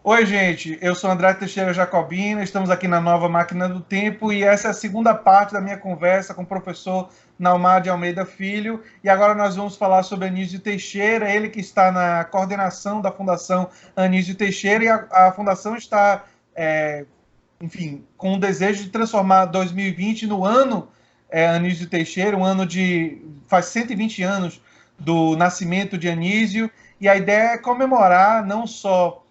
Oi, gente, eu sou André Teixeira Jacobina, estamos aqui na Nova Máquina do Tempo e essa é a segunda parte da minha conversa com o professor Naumar de Almeida Filho. E agora nós vamos falar sobre Anísio Teixeira, ele que está na coordenação da Fundação Anísio Teixeira, e a Fundação está, enfim, com o desejo de transformar 2020 no ano Anísio Teixeira, um ano de... faz 120 anos do nascimento de Anísio, e a ideia é comemorar não só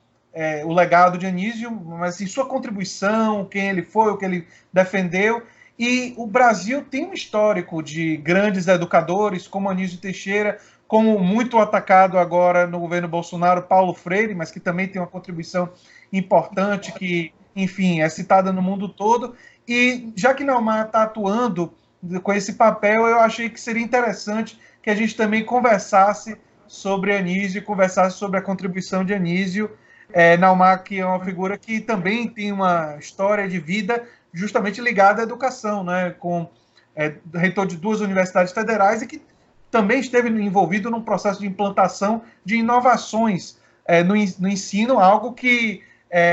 o legado de Anísio, mas em sua contribuição, quem ele foi, o que ele defendeu. E o Brasil tem um histórico de grandes educadores, como Anísio Teixeira, como muito atacado agora no governo Bolsonaro, Paulo Freire, mas que também tem uma contribuição importante, que, enfim, é citada no mundo todo. E já que Naumar está atuando com esse papel, eu achei que seria interessante que a gente também conversasse sobre Anísio, conversasse sobre a contribuição de Anísio. Naumar, que é uma figura que também tem uma história de vida justamente ligada à educação, né? Com reitor de 2 universidades federais e que também esteve envolvido num processo de implantação de inovações no ensino, algo que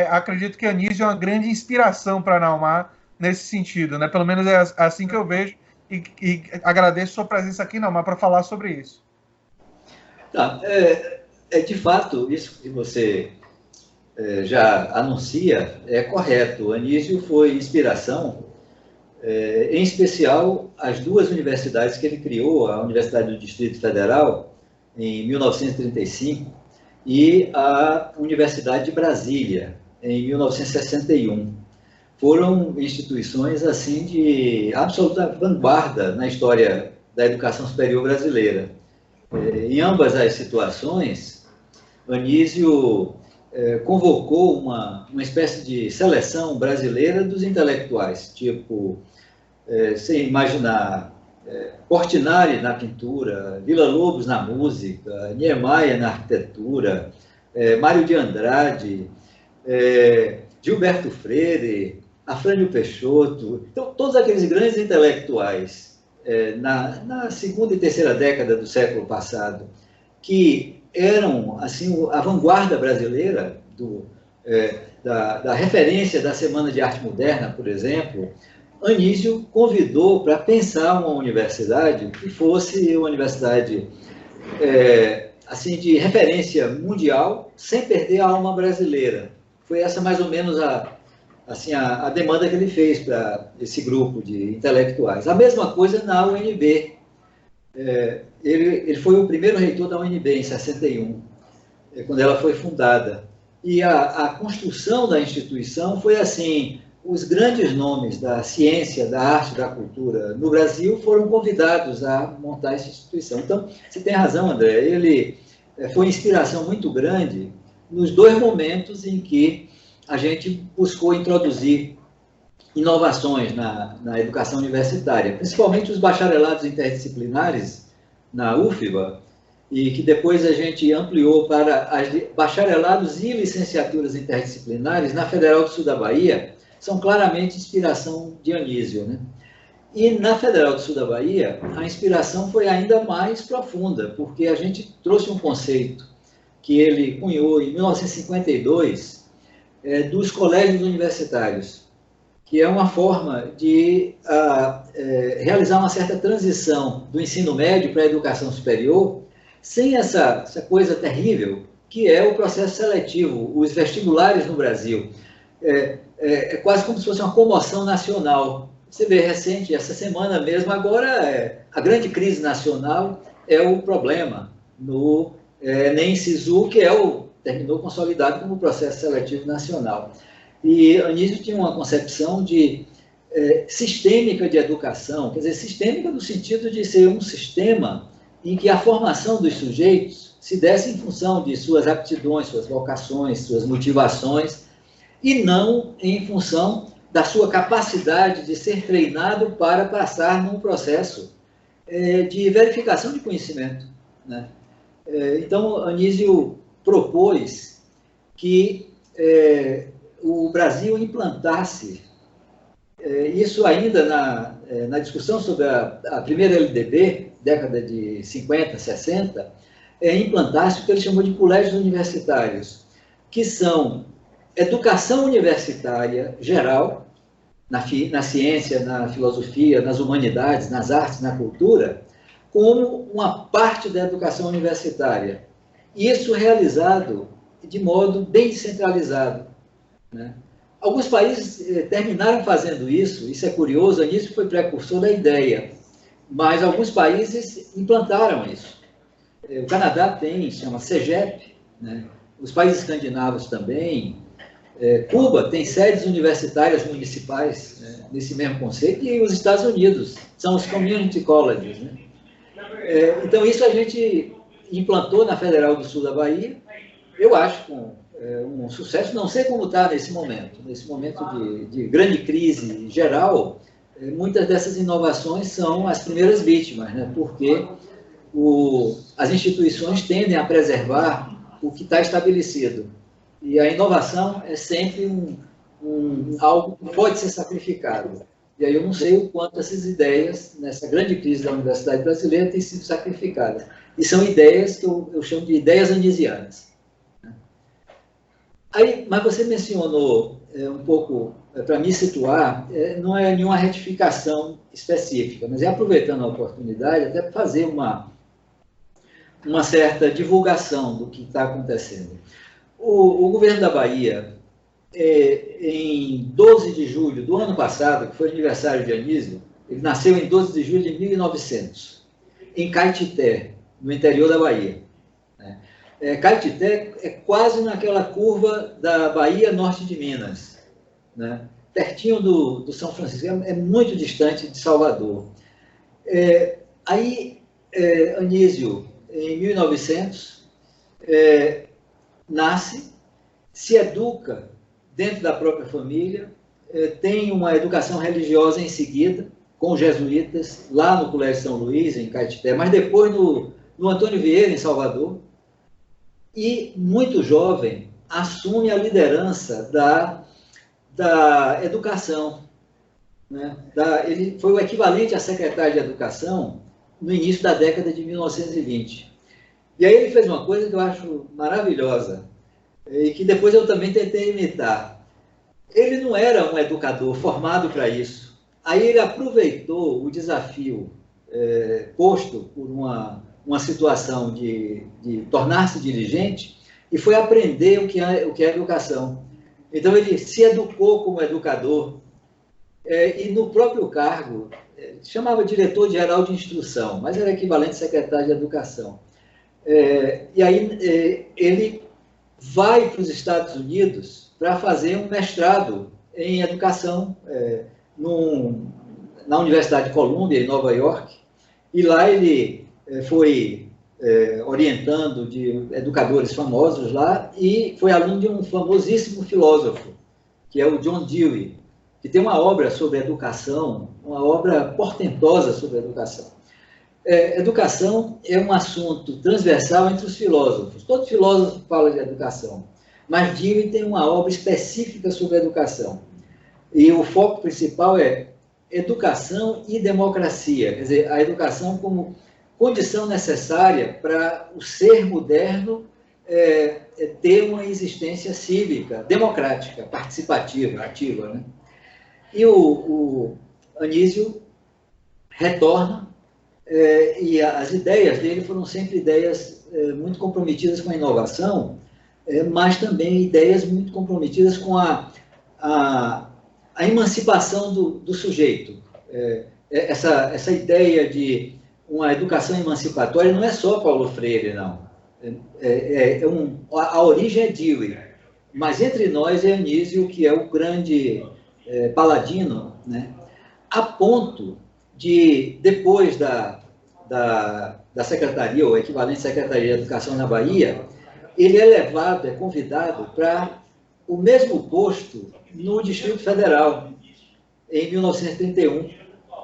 acredito que Anísio é uma grande inspiração para Naumar nesse sentido, né? Pelo menos é assim que eu vejo, e agradeço sua presença aqui, Naumar, para falar sobre isso. Tá, de fato, isso que você já anuncia é correto. O Anísio foi inspiração, em especial, as 2 universidades que ele criou, a Universidade do Distrito Federal, em 1935, e a Universidade de Brasília, em 1961. Foram instituições assim de absoluta vanguarda na história da educação superior brasileira. Em ambas as situações, Anísio convocou uma espécie de seleção brasileira dos intelectuais, tipo, sem imaginar, Portinari na pintura, Villa-Lobos na música, Niemeyer na arquitetura, Mário de Andrade, Gilberto Freire, Afrânio Peixoto. Então, todos aqueles grandes intelectuais na segunda e terceira década do século passado, que eram assim a vanguarda brasileira da referência da Semana de Arte Moderna, por exemplo. Anísio convidou para pensar uma universidade que fosse uma universidade assim de referência mundial, sem perder a alma brasileira. Foi essa mais ou menos a demanda que ele fez para esse grupo de intelectuais. A mesma coisa na UNB. Ele foi o primeiro reitor da UNB em 61, quando ela foi fundada. E a construção da instituição foi assim: os grandes nomes da ciência, da arte, da cultura no Brasil foram convidados a montar essa instituição. Então, você tem razão, André, ele foi inspiração muito grande nos 2 momentos em que a gente buscou introduzir inovações na educação universitária, principalmente os bacharelados interdisciplinares na UFBA, e que depois a gente ampliou para bacharelados e licenciaturas interdisciplinares na Federal do Sul da Bahia, são claramente inspiração de Anísio, né? E na Federal do Sul da Bahia, a inspiração foi ainda mais profunda, porque a gente trouxe um conceito que ele cunhou em 1952, dos colégios universitários, que é uma forma de realizar uma certa transição do ensino médio para a educação superior, sem essa coisa terrível que é o processo seletivo, os vestibulares no Brasil. É quase como se fosse uma comoção nacional. Você vê recente, essa semana mesmo, agora a grande crise nacional é o problema no Enem Sisu, que terminou consolidado como processo seletivo nacional. E Anísio tinha uma concepção sistêmica de educação, quer dizer, sistêmica no sentido de ser um sistema em que a formação dos sujeitos se desse em função de suas aptidões, suas vocações, suas motivações, e não em função da sua capacidade de ser treinado para passar num processo de verificação de conhecimento, né? Então, Anísio propôs que o Brasil implantasse, isso ainda na discussão sobre a primeira LDB, década de 50, 60, implantasse o que ele chamou de colégios universitários, que são educação universitária geral, na ciência, na filosofia, nas humanidades, nas artes, na cultura, como uma parte da educação universitária. Isso realizado de modo bem descentralizado, né? Alguns países terminaram fazendo isso é curioso, a Anísio foi precursor da ideia, mas alguns países implantaram isso. O Canadá tem, chama CEGEP, né? Os países escandinavos também, Cuba tem sedes universitárias municipais, né, nesse mesmo conceito, e os Estados Unidos são os community colleges, né? Então, isso a gente implantou na Federal do Sul da Bahia, eu acho, com um sucesso. Não sei como está nesse momento de grande crise geral, muitas dessas inovações são as primeiras vítimas, né? Porque as instituições tendem a preservar o que está estabelecido. E a inovação é sempre algo que pode ser sacrificado. E aí eu não sei o quanto essas ideias, nessa grande crise da universidade brasileira, têm sido sacrificadas. E são ideias que eu chamo de ideias anisianas. Mas você mencionou um pouco, para me situar, não é nenhuma retificação específica, mas é aproveitando a oportunidade até para fazer uma certa divulgação do que está acontecendo. O governo da Bahia, em 12 de julho do ano passado, que foi aniversário de Anísio, ele nasceu em 12 de julho de 1900, em Caetité, no interior da Bahia. Caetité é quase naquela curva da Bahia norte de Minas, né? Pertinho do São Francisco, é muito distante de Salvador. Anísio, em 1900, nasce, se educa dentro da própria família, tem uma educação religiosa em seguida, com os jesuítas, lá no Colégio São Luís, em Caetité, mas depois no Antônio Vieira, em Salvador, e, muito jovem, assume a liderança da educação, né? Ele foi o equivalente a secretário de Educação no início da década de 1920. E aí ele fez uma coisa que eu acho maravilhosa, e que depois eu também tentei imitar. Ele não era um educador formado para isso. Aí ele aproveitou o desafio posto por uma situação de tornar-se dirigente e foi aprender o que é educação. Então ele se educou como educador e no próprio cargo chamava diretor-geral de instrução, mas era equivalente a secretário de educação. E aí ele vai para os Estados Unidos para fazer um mestrado em educação na Universidade de Columbia, em Nova York, e lá ele foi orientando de educadores famosos lá e foi aluno de um famosíssimo filósofo, que é o John Dewey, que tem uma obra sobre educação, uma obra portentosa sobre educação. Educação é um assunto transversal entre os filósofos. Todo filósofo fala de educação, mas Dewey tem uma obra específica sobre educação. E o foco principal é educação e democracia, quer dizer, a educação como condição necessária para o ser moderno ter uma existência cívica, democrática, participativa, ativa, né? E o Anísio retorna, e as ideias dele foram sempre ideias muito comprometidas com a inovação, mas também ideias muito comprometidas com a emancipação do sujeito. Essa ideia de uma educação emancipatória não é só Paulo Freire, não. A origem é Dewey, mas entre nós é Anísio, que é o grande paladino, né? A ponto de, depois da secretaria, ou equivalente secretaria de Educação na Bahia, ele é levado, é convidado para o mesmo posto no Distrito Federal, em 1931,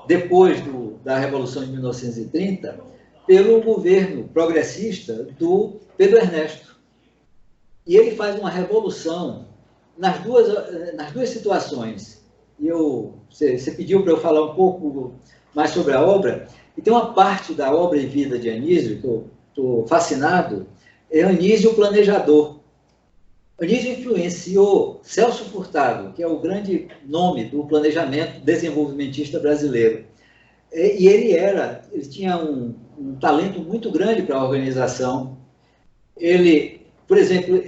depois da Revolução de 1930, pelo governo progressista do Pedro Ernesto. E ele faz uma revolução nas duas situações. E você pediu para eu falar um pouco mais sobre a obra, e tem uma parte da obra e vida de Anísio, que eu estou fascinado, é Anísio o Planejador. Anísio influenciou Celso Furtado, que é o grande nome do planejamento desenvolvimentista brasileiro. E ele tinha um talento muito grande para a organização. Ele, por exemplo,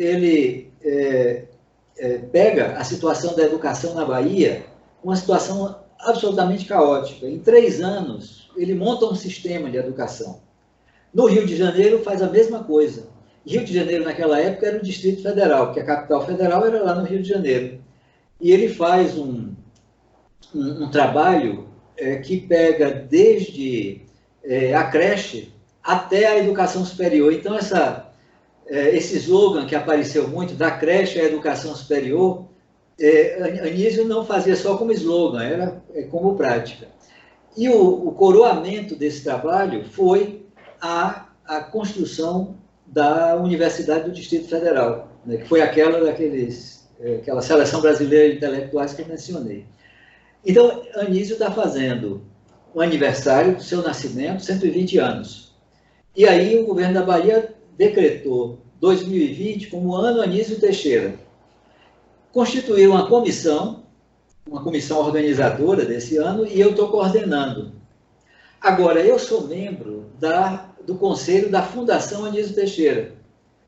pega a situação da educação na Bahia, uma situação absolutamente caótica. Em 3 anos, ele monta um sistema de educação. No Rio de Janeiro, faz a mesma coisa. Rio de Janeiro, naquela época, era o Distrito Federal, porque a capital federal era lá no Rio de Janeiro. E ele faz um trabalho que pega desde a creche até a educação superior. Então, esse slogan que apareceu muito, da creche à educação superior, Anísio não fazia só como slogan, era como prática. E o coroamento desse trabalho foi a construção da Universidade do Distrito Federal, né, que foi aquela seleção brasileira de intelectuais que eu mencionei. Então, Anísio está fazendo o aniversário do seu nascimento, 120 anos. E aí o governo da Bahia decretou 2020 como ano Anísio Teixeira. Constituiu uma comissão organizadora desse ano, e eu estou coordenando. Agora, eu sou membro do Conselho da Fundação Anísio Teixeira,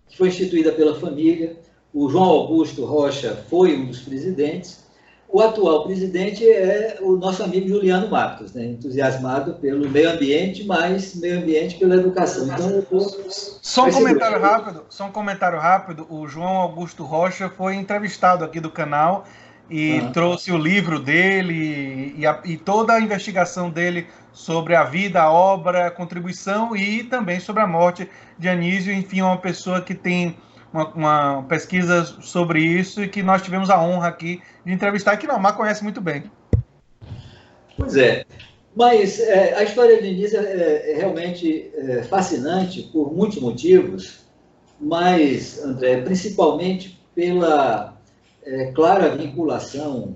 que foi instituída pela família. O João Augusto Rocha foi um dos presidentes. O atual presidente é o nosso amigo Juliano Matos, né? Entusiasmado pelo meio ambiente, mas meio ambiente pela educação. Então, eu tô... Só um comentário rápido. O João Augusto Rocha foi entrevistado aqui do canal e trouxe o livro dele e toda a investigação dele sobre a vida, a obra, a contribuição e também sobre a morte de Anísio. Enfim, uma pessoa que tem uma pesquisa sobre isso e que nós tivemos a honra aqui de entrevistar, que Naumar conhece muito bem. Pois é, mas a história de Anísio é realmente fascinante por muitos motivos, mas, André, principalmente pela clara vinculação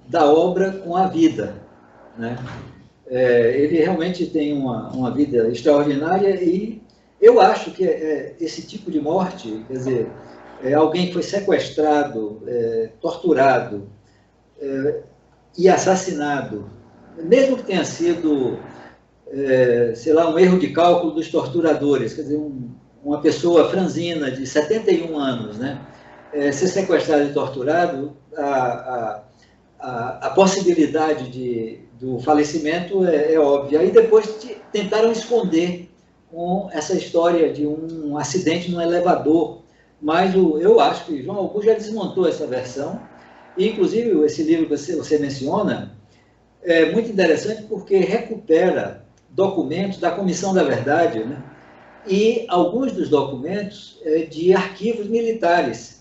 da obra com a vida, né? Ele realmente tem uma vida extraordinária, e eu acho que esse tipo de morte, quer dizer, alguém que foi sequestrado, torturado e assassinado, mesmo que tenha sido, sei lá, um erro de cálculo dos torturadores, quer dizer, uma pessoa franzina de 71 anos, né? Ser sequestrado e torturado, a possibilidade do falecimento é óbvia. Aí depois tentaram esconder com essa história de um acidente no elevador, mas eu acho que João Augusto já desmontou essa versão, e inclusive esse livro que você menciona é muito interessante porque recupera documentos da Comissão da Verdade, né? E alguns dos documentos de arquivos militares.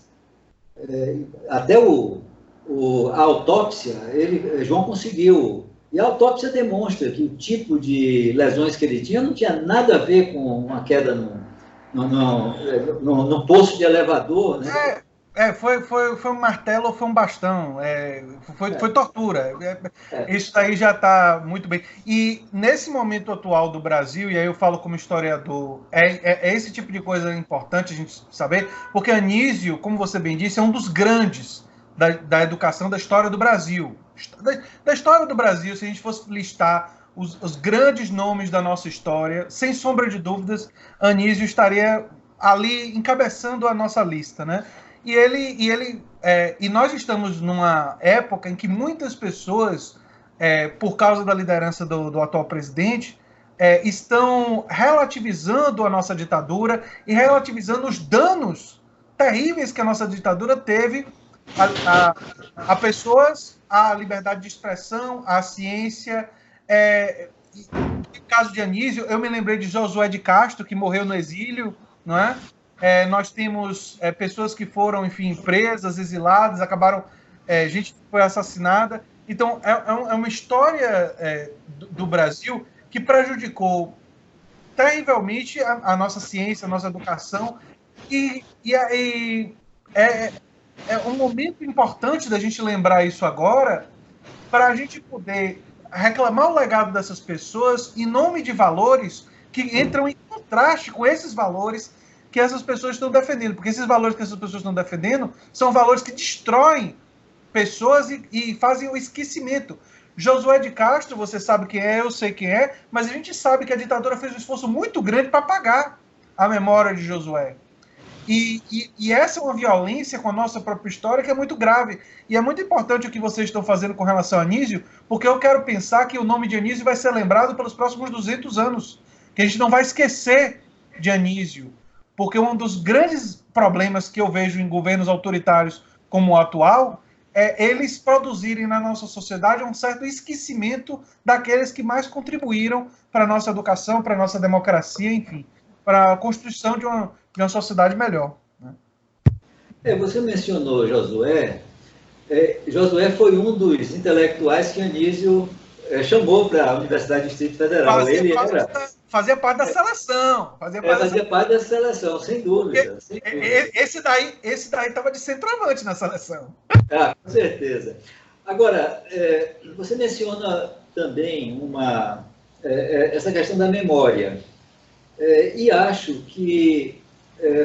Até a autópsia, João conseguiu. E a autópsia demonstra que o tipo de lesões que ele tinha não tinha nada a ver com uma queda no poço de elevador, né? Foi um martelo ou foi um bastão, foi tortura. Isso daí já está muito bem. E nesse momento atual do Brasil, e aí eu falo como historiador, esse tipo de coisa importante a gente saber, porque Anísio, como você bem disse, é um dos grandes da educação da história do Brasil. Da história do Brasil, se a gente fosse listar os grandes nomes da nossa história, sem sombra de dúvidas, Anísio estaria ali encabeçando a nossa lista, né? E nós estamos numa época em que muitas pessoas, por causa da liderança do atual presidente, estão relativizando a nossa ditadura e relativizando os danos terríveis que a nossa ditadura teve a pessoas, à liberdade de expressão, à ciência. No caso de Anísio, eu me lembrei de Josué de Castro, que morreu no exílio, não é? Nós temos pessoas que foram, enfim, presas, exiladas, acabaram, gente que foi assassinada. Então, é uma história do Brasil que prejudicou terrivelmente a nossa ciência, a nossa educação, e é um momento importante da gente lembrar isso agora, para a gente poder reclamar o legado dessas pessoas em nome de valores que entram em contraste com esses valores que essas pessoas estão defendendo, porque esses valores que essas pessoas estão defendendo são valores que destroem pessoas e fazem o esquecimento. Josué de Castro, você sabe quem é, eu sei quem é, mas a gente sabe que a ditadura fez um esforço muito grande para apagar a memória de Josué. E essa é uma violência com a nossa própria história que é muito grave. E é muito importante o que vocês estão fazendo com relação a Anísio, porque eu quero pensar que o nome de Anísio vai ser lembrado pelos próximos 200 anos. Que a gente não vai esquecer de Anísio. Porque um dos grandes problemas que eu vejo em governos autoritários como o atual é eles produzirem na nossa sociedade um certo esquecimento daqueles que mais contribuíram para a nossa educação, para a nossa democracia, enfim, para a construção de uma sociedade melhor. Né? Você mencionou Josué. Josué foi um dos intelectuais que Anísio chamou para a Universidade do Distrito Federal. Fazia parte da seleção. Fazia parte da seleção, sem dúvida. Esse daí estava de centroavante na seleção. Com certeza. Agora, você menciona também essa questão da memória. E acho que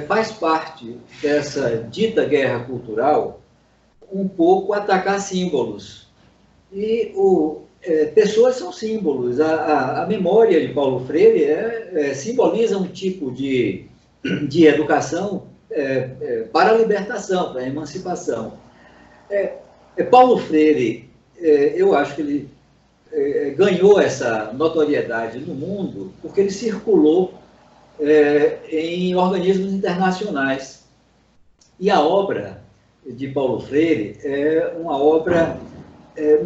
faz parte dessa dita guerra cultural um pouco atacar símbolos. E pessoas são símbolos. A memória de Paulo Freire simboliza um tipo de educação para a libertação, para a emancipação. Paulo Freire, eu acho que ele ganhou essa notoriedade no mundo porque ele circulou em organismos internacionais. E a obra de Paulo Freire é uma obra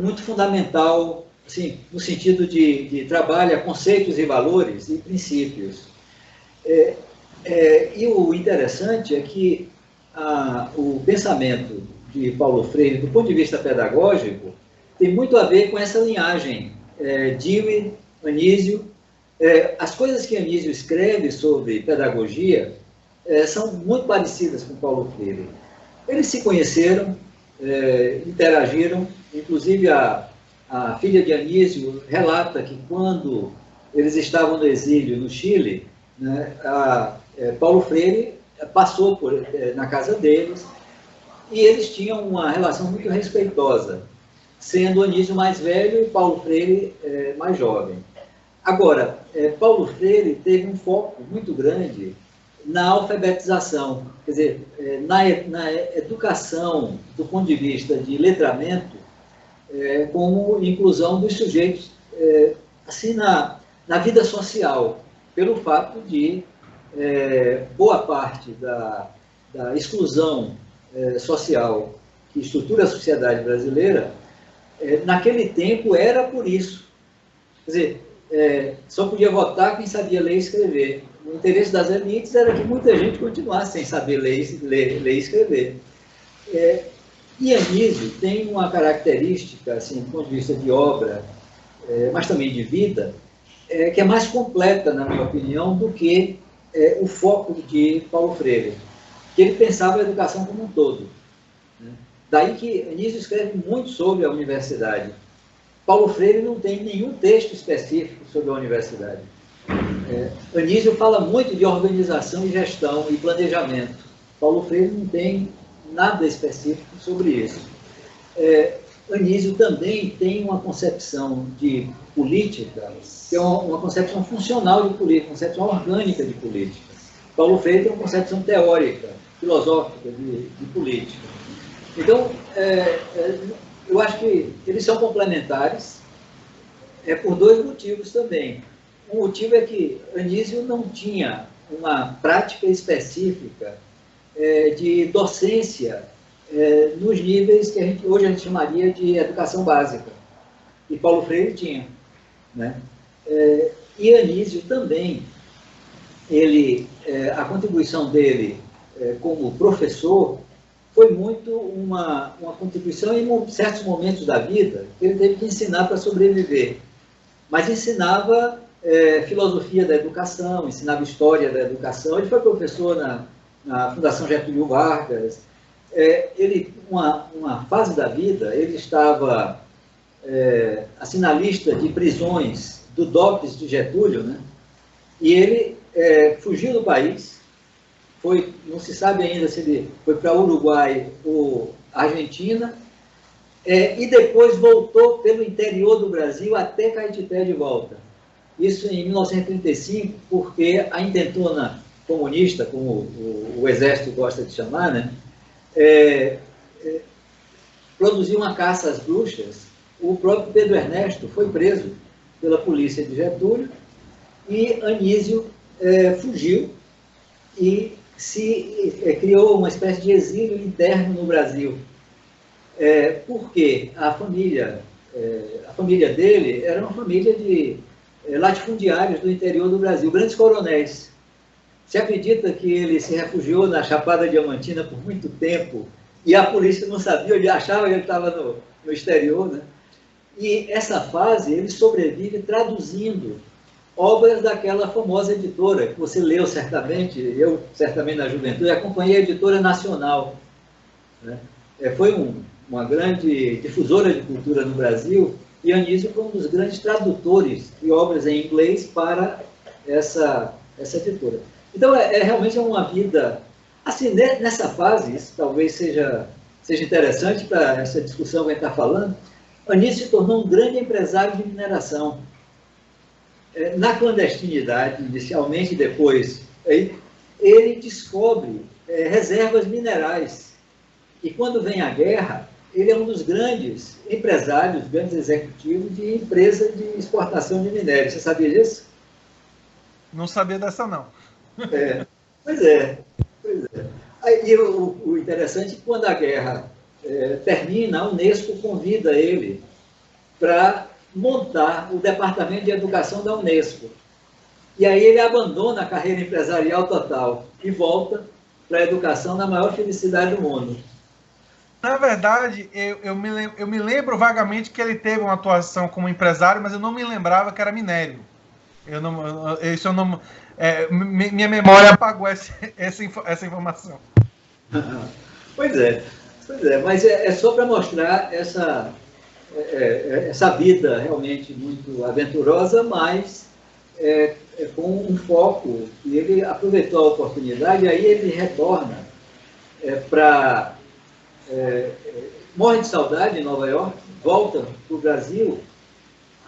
muito fundamental, assim, no sentido de trabalha conceitos e valores e princípios. E o interessante é que o pensamento de Paulo Freire, do ponto de vista pedagógico, tem muito a ver com essa linhagem. Dewey, Anísio, as coisas que Anísio escreve sobre pedagogia são muito parecidas com Paulo Freire. Eles se conheceram, interagiram, inclusive a filha de Anísio relata que quando eles estavam no exílio no Chile, né, Paulo Freire passou na casa deles e eles tinham uma relação muito respeitosa, sendo Anísio mais velho e Paulo Freire mais jovem. Agora, Paulo Freire teve um foco muito grande na alfabetização, quer dizer, na educação do ponto de vista de letramento, como inclusão dos sujeitos assim na vida social, pelo fato de boa parte da exclusão social que estrutura a sociedade brasileira, naquele tempo era por isso. Quer dizer, só podia votar quem sabia ler e escrever. O interesse das elites era que muita gente continuasse sem saber ler e escrever. E Anísio tem uma característica, assim, do ponto de vista de obra, mas também de vida, que é mais completa, na minha opinião, do que o foco de Paulo Freire, que ele pensava a educação como um todo. Né? Daí que Anísio escreve muito sobre a universidade. Paulo Freire não tem nenhum texto específico sobre a universidade. Anísio fala muito de organização e gestão e planejamento. Paulo Freire não tem nada específico sobre isso. Anísio também tem uma concepção de política, que é uma concepção funcional de política, uma concepção orgânica de política. Paulo Freire tem uma concepção teórica, filosófica de política. Então, eu acho que eles são complementares, por dois motivos também. Um motivo é que Anísio não tinha uma prática específica de docência nos níveis que hoje a gente chamaria de educação básica. E Paulo Freire tinha. Né? E Anísio também, a contribuição dele como professor foi muito uma contribuição em certos momentos da vida que ele teve que ensinar para sobreviver. Mas ensinava filosofia da educação, ensinava história da educação. Ele foi professor na Fundação Getúlio Vargas. Uma fase da vida, ele estava assim, na lista de prisões do DOPS de Getúlio, né? E ele fugiu do país não se sabe ainda se ele foi para Uruguai ou Argentina, e depois voltou pelo interior do Brasil até Caetité de volta. Isso em 1935, porque a intentona comunista, como o Exército gosta de chamar, né, produziu uma caça às bruxas. O próprio Pedro Ernesto foi preso pela polícia de Getúlio e Anísio fugiu e criou uma espécie de exílio interno no Brasil. Porque a família dele era uma família de latifundiários do interior do Brasil, grandes coronéis. Se acredita que ele se refugiou na Chapada Diamantina por muito tempo e a polícia não sabia, ele achava que ele estava no exterior, né? E essa fase ele sobrevive traduzindo obras daquela famosa editora, que você leu certamente, eu certamente na juventude, acompanhei a Editora Nacional, né? Foi uma grande difusora de cultura no Brasil, e Anísio foi um dos grandes tradutores de obras em inglês para essa editora. Então, realmente é uma vida... Assim, nessa fase, isso talvez seja interessante para essa discussão que a gente está falando, Anísio se tornou um grande empresário de mineração. Na clandestinidade, inicialmente, depois, ele descobre reservas minerais. E quando vem a guerra, ele é um dos grandes empresários, grandes executivos de empresa de exportação de minério. Você sabia disso? Não sabia dessa, não. Pois é. Aí, o interessante é que quando a guerra termina, a Unesco convida ele para montar o Departamento de Educação da Unesco. E aí ele abandona a carreira empresarial total e volta para a educação na maior felicidade do mundo. Na verdade, eu me lembro vagamente que ele teve uma atuação como empresário, mas eu não me lembrava que era minério. Minha memória apagou essa informação. Pois é, mas é só para mostrar essa vida realmente muito aventurosa, mas com um foco, e ele aproveitou a oportunidade, e aí ele retorna para... morre de saudade em Nova York, volta para o Brasil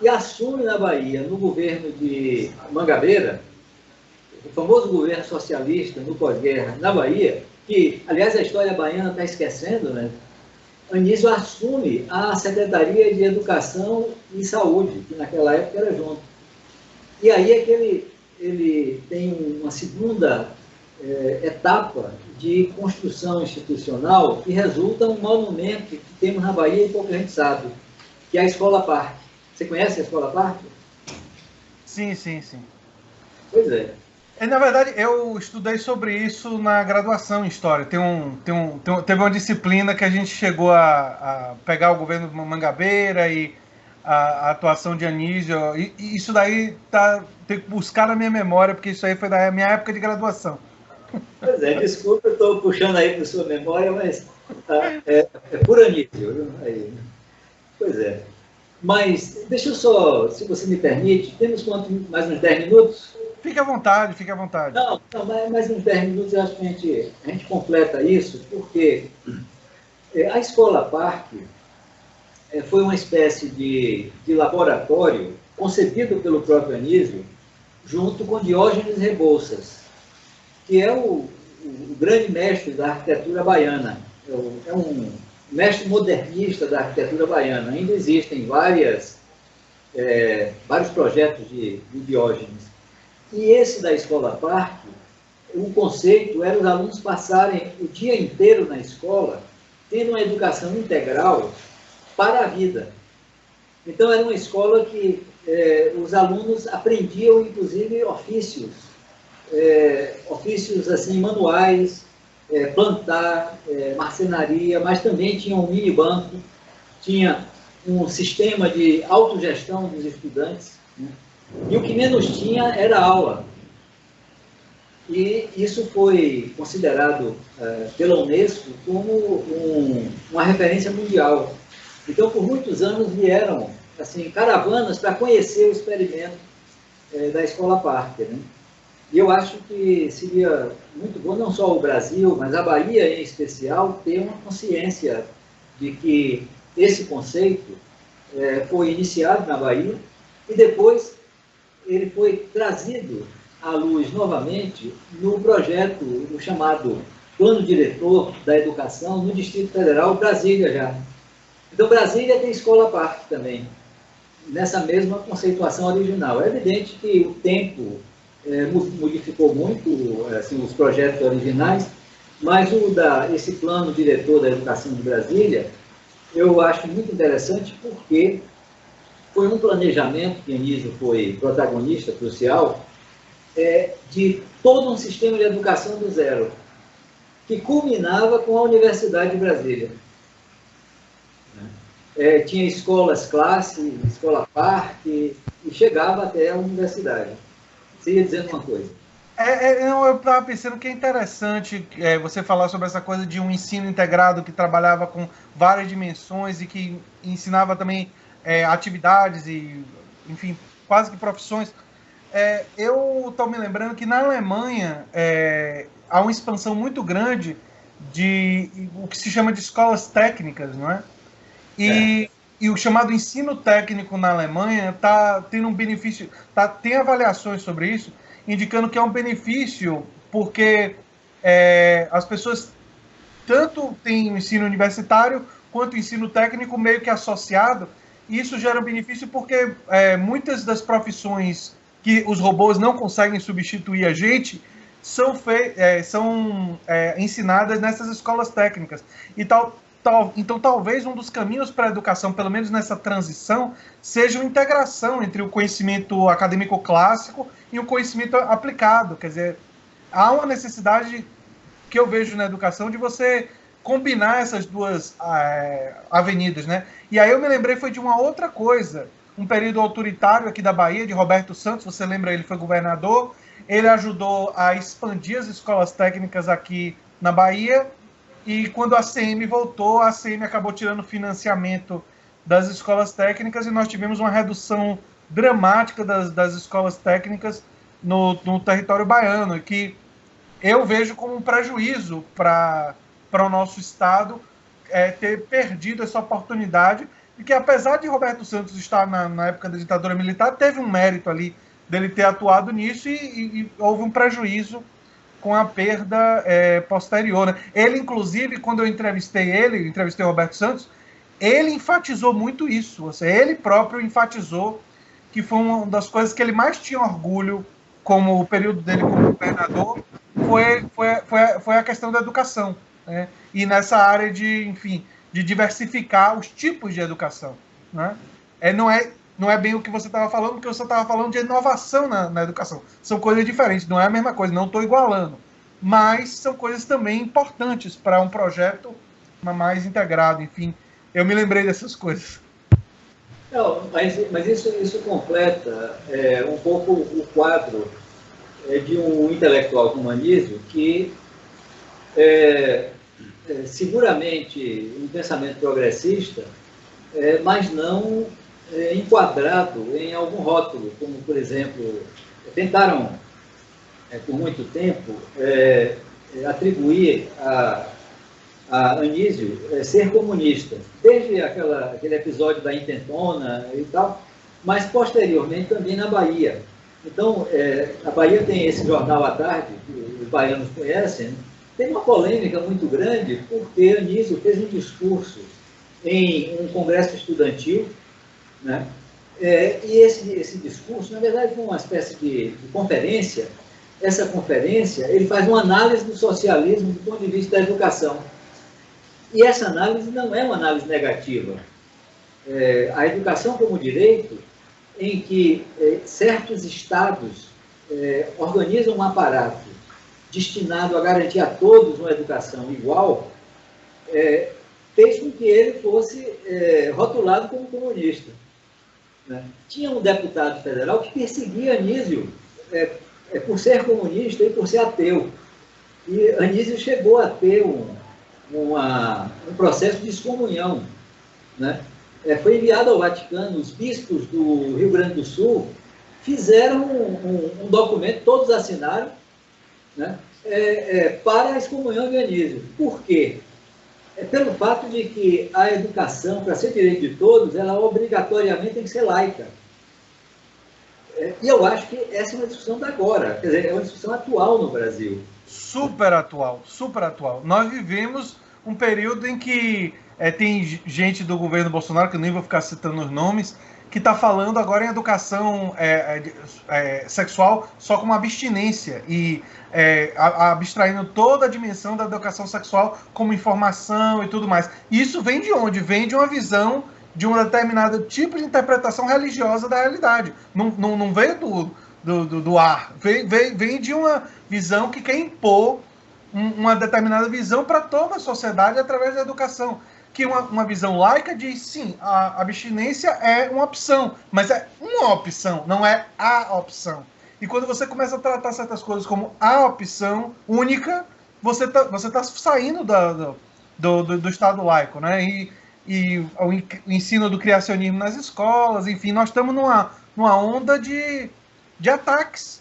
e assume na Bahia, no governo de Mangabeira, o famoso governo socialista no pós-guerra na Bahia, que, aliás, a história baiana está esquecendo, né? Anísio assume a Secretaria de Educação e Saúde, que naquela época era junto. E aí é que ele tem uma segunda etapa de construção institucional que resulta em um monumento que temos na Bahia e pouca gente sabe, que é a Escola Parque. Você conhece a Escola Parque? Sim. Pois é. Na verdade, eu estudei sobre isso na graduação em História. Teve uma disciplina que a gente chegou a pegar o governo de Mangabeira e a atuação de Anísio. E isso daí tem que buscar na minha memória, porque isso aí foi da minha época de graduação. Pois é, desculpa, eu estou puxando aí para sua memória, mas é por Anísio. Pois é. Mas, deixa eu só, se você me permite, temos mais uns 10 minutos? Fique à vontade. Não, mais uns 10 minutos eu acho que a gente completa isso, porque a Escola Parque foi uma espécie de laboratório concebido pelo próprio Anísio, junto com Diógenes Rebouças, que é o grande mestre da arquitetura baiana. É um mestre modernista da arquitetura baiana. Ainda existem vários projetos de Diógenes. E esse da Escola Parque, o conceito era os alunos passarem o dia inteiro na escola, tendo uma educação integral para a vida. Então, era uma escola que os alunos aprendiam, inclusive, ofícios assim, manuais, plantar, marcenaria, mas também tinha um mini banco, tinha um sistema de autogestão dos estudantes, né? E o que menos tinha era aula. E isso foi considerado pela Unesco como uma referência mundial. Então, por muitos anos vieram assim, caravanas para conhecer o experimento da Escola Parker, né? E eu acho que seria muito bom, não só o Brasil, mas a Bahia em especial, ter uma consciência de que esse conceito foi iniciado na Bahia e depois ele foi trazido à luz novamente no projeto, no chamado Plano Diretor da Educação no Distrito Federal, Brasília já. Então, Brasília tem escola à parte também, nessa mesma conceituação original. É evidente que o tempo modificou muito assim, os projetos originais, mas esse plano diretor da educação de Brasília, eu acho muito interessante porque foi um planejamento que Anísio foi protagonista crucial, de todo um sistema de educação do zero, que culminava com a Universidade de Brasília. Tinha escolas classe, escola parque, e chegava até a universidade. Você ia dizendo uma coisa. Eu estava pensando que é interessante você falar sobre essa coisa de um ensino integrado que trabalhava com várias dimensões e que ensinava também atividades e, enfim, quase que profissões. Eu estou me lembrando que na Alemanha há uma expansão muito grande de o que se chama de escolas técnicas, não é? E o chamado ensino técnico na Alemanha está tendo um benefício, tem avaliações sobre isso, indicando que é um benefício porque as pessoas tanto têm o ensino universitário quanto o ensino técnico meio que associado, e isso gera um benefício porque muitas das profissões que os robôs não conseguem substituir a gente são ensinadas nessas escolas técnicas. Então, talvez um dos caminhos para a educação, pelo menos nessa transição, seja uma integração entre o conhecimento acadêmico clássico e o conhecimento aplicado. Quer dizer, há uma necessidade que eu vejo na educação de você combinar essas duas avenidas, né? E aí eu me lembrei foi de uma outra coisa, um período autoritário aqui da Bahia, de Roberto Santos, você lembra, ele foi governador, ele ajudou a expandir as escolas técnicas aqui na Bahia, e quando a ACM voltou, a ACM acabou tirando financiamento das escolas técnicas e nós tivemos uma redução dramática das escolas técnicas no território baiano, e que eu vejo como um prejuízo para o nosso Estado ter perdido essa oportunidade, e que apesar de Roberto Santos estar na época da ditadura militar, teve um mérito ali dele ter atuado nisso e houve um prejuízo com a perda posterior. Né? Ele, inclusive, quando eu entrevistei o Roberto Santos, ele enfatizou muito isso. Ou seja, ele próprio enfatizou que foi uma das coisas que ele mais tinha orgulho como o período dele como governador, foi a questão da educação. Né? E nessa área de diversificar os tipos de educação. Né? Não é bem o que você estava falando, porque você estava falando de inovação na educação. São coisas diferentes, não é a mesma coisa, não estou igualando. Mas são coisas também importantes para um projeto mais integrado, enfim. Eu me lembrei dessas coisas. Não, mas isso completa um pouco o quadro de um intelectual como Anísio, que seguramente um pensamento progressista, mas não enquadrado em algum rótulo, como, por exemplo, tentaram, por muito tempo, atribuir a Anísio ser comunista, desde aquele episódio da intentona e tal, mas posteriormente também na Bahia. Então, a Bahia tem esse jornal à tarde, que os baianos conhecem, né? Tem uma polêmica muito grande, porque Anísio fez um discurso em um congresso estudantil, né? E esse discurso, na verdade, foi uma espécie de conferência. Essa conferência, ele faz uma análise do socialismo do ponto de vista da educação. E essa análise não é uma análise negativa. A educação como direito, em que certos estados organizam um aparato destinado a garantir a todos uma educação igual, fez com que ele fosse rotulado como comunista. Né? Tinha um deputado federal que perseguia Anísio por ser comunista e por ser ateu. E Anísio chegou a ter um processo de excomunhão. Né? Foi enviado ao Vaticano, os bispos do Rio Grande do Sul fizeram um documento, todos assinaram, né, para a excomunhão de Anísio. Por quê? Pelo fato de que a educação, para ser direito de todos, ela obrigatoriamente tem que ser laica. E eu acho que essa é uma discussão da agora, quer dizer, é uma discussão atual no Brasil. Super atual, super atual. Nós vivemos um período em que tem gente do governo Bolsonaro, que eu nem vou ficar citando os nomes, que está falando agora em educação sexual só como abstinência e abstraindo toda a dimensão da educação sexual como informação e tudo mais. Isso vem de onde? Vem de uma visão de um determinado tipo de interpretação religiosa da realidade. Não veio do ar. Vem de uma visão que quer impor uma determinada visão para toda a sociedade através da educação. Que uma visão laica diz, sim, a abstinência é uma opção, mas é uma opção, não é a opção. E quando você começa a tratar certas coisas como a opção única, você tá saindo do Estado laico, né? E o ensino do criacionismo nas escolas, enfim, nós estamos numa onda de ataques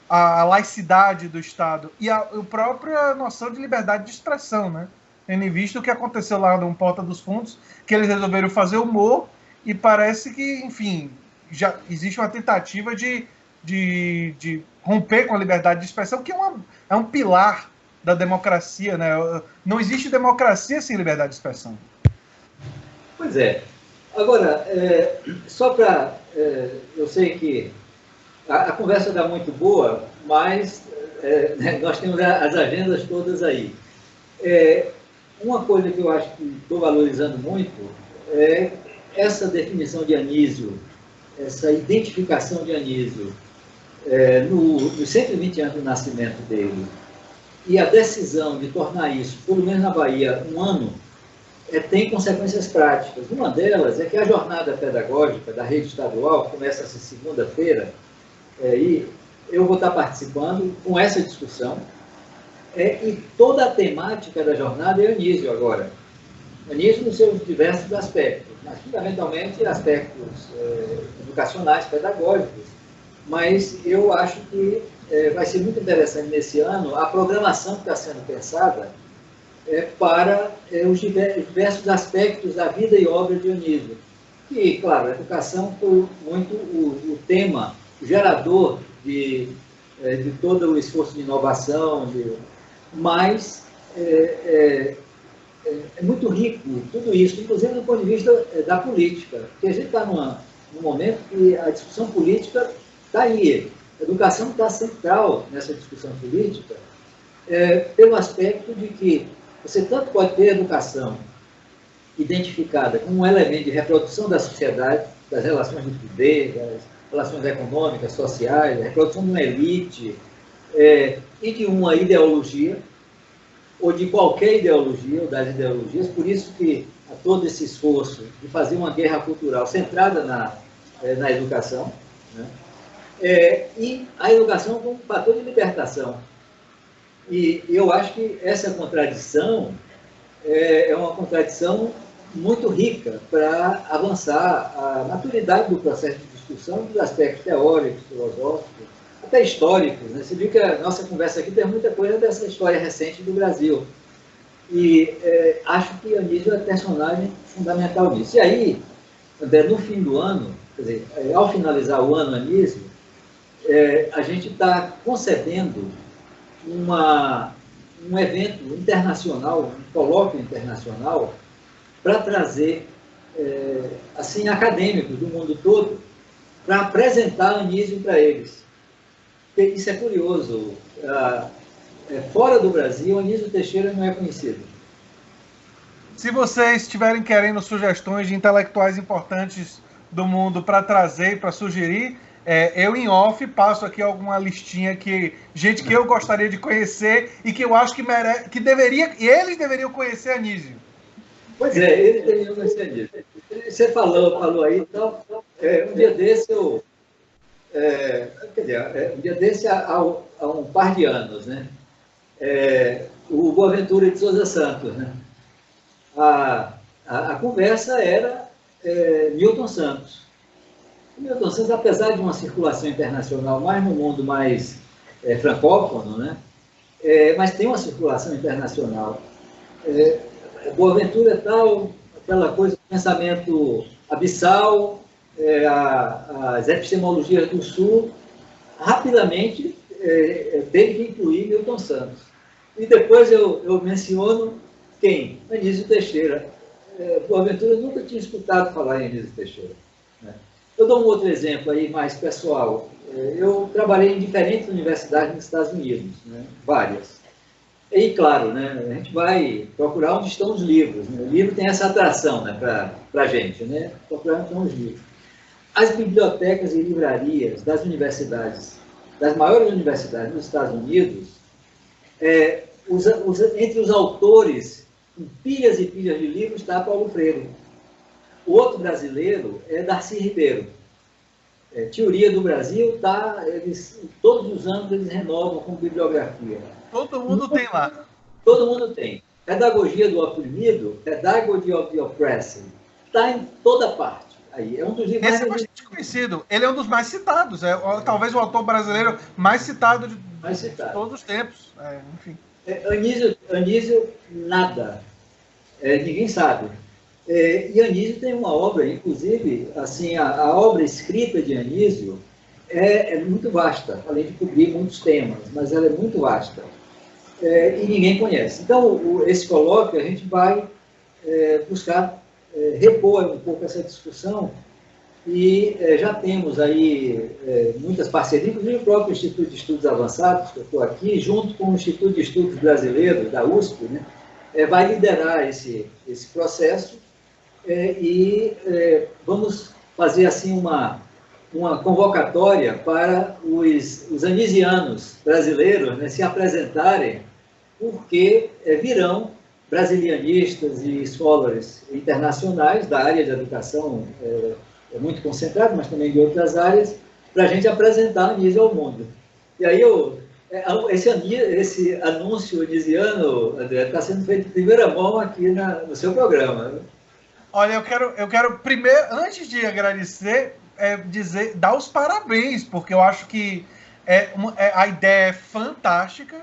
à laicidade do Estado e a própria noção de liberdade de expressão, né? Tendo visto o que aconteceu lá no Porta dos Fundos, que eles resolveram fazer humor e parece que, enfim, já existe uma tentativa de romper com a liberdade de expressão, que é um pilar da democracia, né? Não existe democracia sem liberdade de expressão. Pois é. Agora, só para... eu sei que a conversa está muito boa, mas nós temos as agendas todas aí. Uma coisa que eu acho que estou valorizando muito é essa definição de Anísio, essa identificação de Anísio nos 120 anos do nascimento dele, e a decisão de tornar isso, pelo menos na Bahia, um ano, tem consequências práticas. Uma delas é que a jornada pedagógica da rede estadual, que começa essa segunda-feira, e eu vou estar participando com essa discussão, e toda a temática da jornada é Anísio agora. Anísio nos seus diversos aspectos, mas fundamentalmente aspectos educacionais, pedagógicos. Mas eu acho que vai ser muito interessante nesse ano a programação que está sendo pensada para os diversos aspectos da vida e obra de Anísio. E, claro, a educação foi muito o tema gerador de todo o esforço de inovação, mas é muito rico tudo isso, inclusive do ponto de vista da política, porque a gente está num momento que a discussão política está aí. A educação está central nessa discussão política, pelo aspecto de que você tanto pode ter educação identificada como um elemento de reprodução da sociedade, das relações de poder, das relações econômicas, sociais, a reprodução de uma elite e de uma ideologia, ou de qualquer ideologia, ou das ideologias. Por isso que há todo esse esforço de fazer uma guerra cultural centrada na educação, né? E a educação como um fator de libertação. E eu acho que essa contradição é uma contradição muito rica para avançar a maturidade do processo de discussão dos aspectos teóricos, filosóficos, até históricos, né? Você viu que a nossa conversa aqui tem muita coisa dessa história recente do Brasil. E acho que Anísio é personagem fundamental nisso. E aí, André, no fim do ano, quer dizer, ao finalizar o ano Anísio, a gente está concedendo um evento internacional, um colóquio internacional, para trazer assim, acadêmicos do mundo todo para apresentar Anísio para eles. Porque isso é curioso. Fora do Brasil, Anísio Teixeira não é conhecido. Se vocês estiverem querendo sugestões de intelectuais importantes do mundo para trazer, para sugerir, eu em off passo aqui alguma listinha gente que eu gostaria de conhecer e que eu acho que eles deveriam conhecer Anísio. Pois eles deveriam conhecer Anísio. Você falou aí, então, um dia desse um dia desse há um par de anos, né? O Boaventura de Souza Santos, né? A conversa era Milton Santos. Milton Santos, apesar de uma circulação internacional mais no mundo mais francófono, né? Mas tem uma circulação internacional. Boaventura tal, aquela coisa do pensamento abissal, as epistemologias do Sul, rapidamente teve que incluir Milton Santos. E depois eu menciono quem? Anísio Teixeira. Boaventura nunca tinha escutado falar em Anísio Teixeira. Né? Eu dou um outro exemplo aí mais pessoal. Eu trabalhei em diferentes universidades nos Estados Unidos, né? Várias. E, claro, né, a gente vai procurar onde estão os livros. Né? O livro tem essa atração, né, para a gente, né? Procurar onde estão os livros. As bibliotecas e livrarias das universidades, das maiores universidades dos Estados Unidos, entre os autores, pilhas e pilhas de livros, está Paulo Freire. O outro brasileiro é Darcy Ribeiro. Teoria do Brasil, todos os anos eles renovam com bibliografia. Todo mundo tem lá. Todo mundo tem. Pedagogia do Oprimido, Pedagogy of the Oppressed, está em toda parte. Aí, é um dos livros Esse é bastante conhecido. Ele é um dos mais citados. Talvez o autor brasileiro mais citado de todos os tempos. Enfim. Anísio, nada. Ninguém sabe. E Anísio tem uma obra, inclusive, assim, a obra escrita de Anísio é muito vasta, além de cobrir muitos temas, mas ela é muito vasta. E ninguém conhece. Então, esse colóquio, a gente vai buscar repor um pouco essa discussão e já temos aí muitas parcerias, inclusive o próprio Instituto de Estudos Avançados, que eu estou aqui, junto com o Instituto de Estudos Brasileiros, da USP, né, vai liderar esse processo e vamos fazer assim uma convocatória para os anisianos brasileiros, né, se apresentarem, porque virão brasilianistas e scholars internacionais da área de educação, muito concentrado, mas também de outras áreas, para a gente apresentar Anísio ao mundo. E aí esse anúncio anisiano, André, está sendo feito de primeira mão aqui no seu programa. Olha, eu quero primeiro, antes de agradecer, dar os parabéns, porque eu acho que a ideia é fantástica,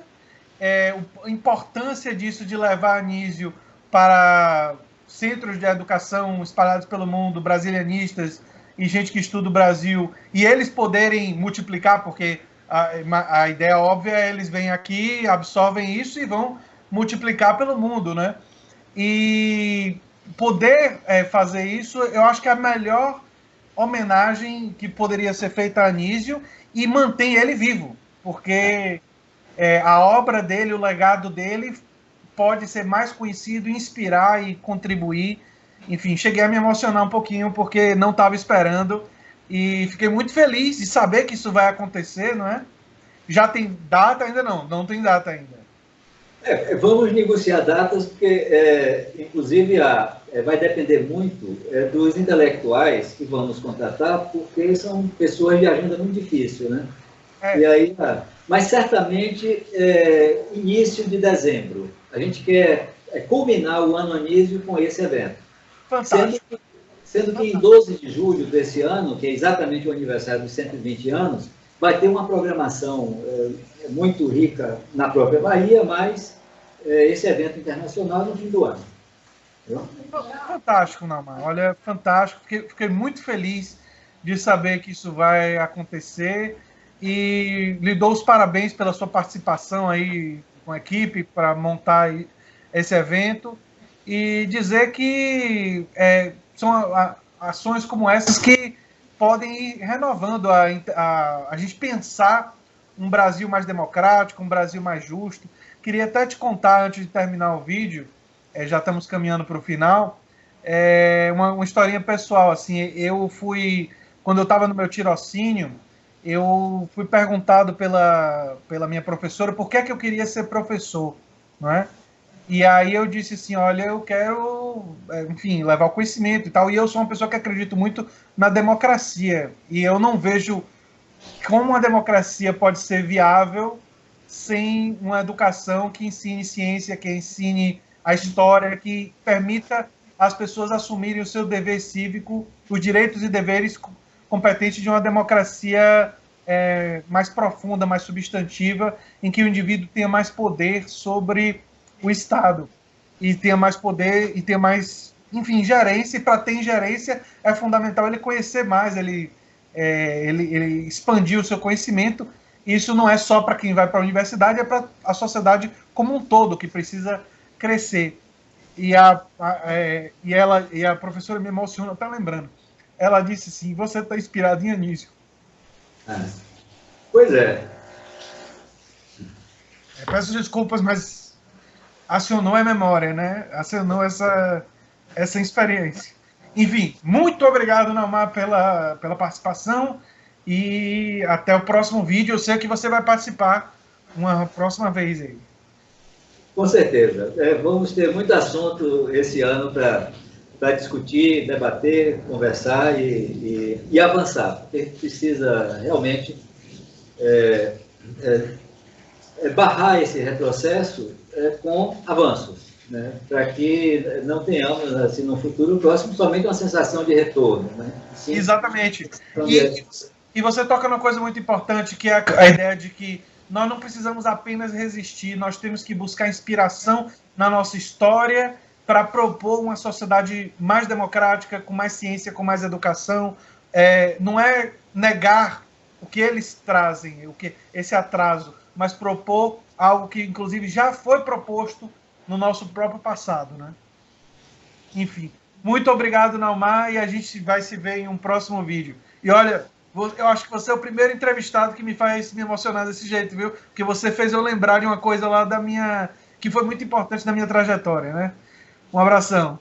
a importância disso de levar Anísio para centros de educação espalhados pelo mundo, brasilianistas e gente que estuda o Brasil, e eles poderem multiplicar, porque a ideia óbvia é eles vêm aqui, absorvem isso e vão multiplicar pelo mundo, né? E poder fazer isso, eu acho que é a melhor homenagem que poderia ser feita a Anísio e mantém ele vivo, porque a obra dele, o legado dele pode ser mais conhecido, inspirar e contribuir. Enfim, cheguei a me emocionar um pouquinho porque não estava esperando e fiquei muito feliz de saber que isso vai acontecer, não é? Já tem data? Ainda não tem data ainda. Vamos negociar datas, porque, inclusive, vai depender muito dos intelectuais que vamos contratar, porque são pessoas de agenda muito difícil, né? E aí, mas certamente, início de dezembro. A gente quer culminar o ano Anísio com esse evento. Fantástico. Sendo que em 12 de julho desse ano, que é exatamente o aniversário dos 120 anos, vai ter uma programação muito rica na própria Bahia, mas esse evento internacional no fim do ano. Entendeu? Fantástico, Nauman. Olha, fantástico. Fiquei muito feliz de saber que isso vai acontecer e lhe dou os parabéns pela sua participação aí com a equipe para montar esse evento e dizer que são ações como essas que podem ir renovando a gente pensar um Brasil mais democrático, um Brasil mais justo. Queria até te contar, antes de terminar o vídeo, já estamos caminhando para o final, uma historinha pessoal. Assim, quando eu estava no meu tirocínio, eu fui perguntado pela minha professora por que eu queria ser professor, não é? E aí eu disse assim, olha, eu quero, enfim, levar o conhecimento e tal, e eu sou uma pessoa que acredito muito na democracia, e eu não vejo como uma democracia pode ser viável sem uma educação que ensine ciência, que ensine a história, que permita as pessoas assumirem o seu dever cívico, os direitos e deveres competente de uma democracia mais profunda, mais substantiva, em que o indivíduo tenha mais poder sobre o Estado, e tenha mais poder, e tenha mais, enfim, gerência, e para ter ingerência é fundamental ele conhecer mais, ele expandir o seu conhecimento. Isso não é só para quem vai para a universidade, é para a sociedade como um todo, que precisa crescer. E a professora me emociona, até lembrando. Ela disse assim, você está inspirado em Anísio. Pois é. Peço desculpas, mas acionou a memória, né? Acionou essa experiência. Enfim, muito obrigado, Naumar, pela participação, e até o próximo vídeo. Eu sei que você vai participar uma próxima vez aí. Com certeza. Vamos ter muito assunto esse ano para discutir, debater, conversar e avançar, porque precisa realmente barrar esse retrocesso com avanços, né? Para que não tenhamos, assim, no futuro próximo, somente uma sensação de retorno. Né? Sim, exatamente. E você toca numa coisa muito importante, que é a ideia de que nós não precisamos apenas resistir, nós temos que buscar inspiração na nossa história para propor uma sociedade mais democrática, com mais ciência, com mais educação. Não é negar o que eles trazem, esse atraso, mas propor algo que, inclusive, já foi proposto no nosso próprio passado, né? Enfim, muito obrigado, Naumar, e a gente vai se ver em um próximo vídeo. E olha, eu acho que você é o primeiro entrevistado que me faz me emocionar desse jeito, viu? Porque você fez eu lembrar de uma coisa lá que foi muito importante na minha trajetória, né? Um abração.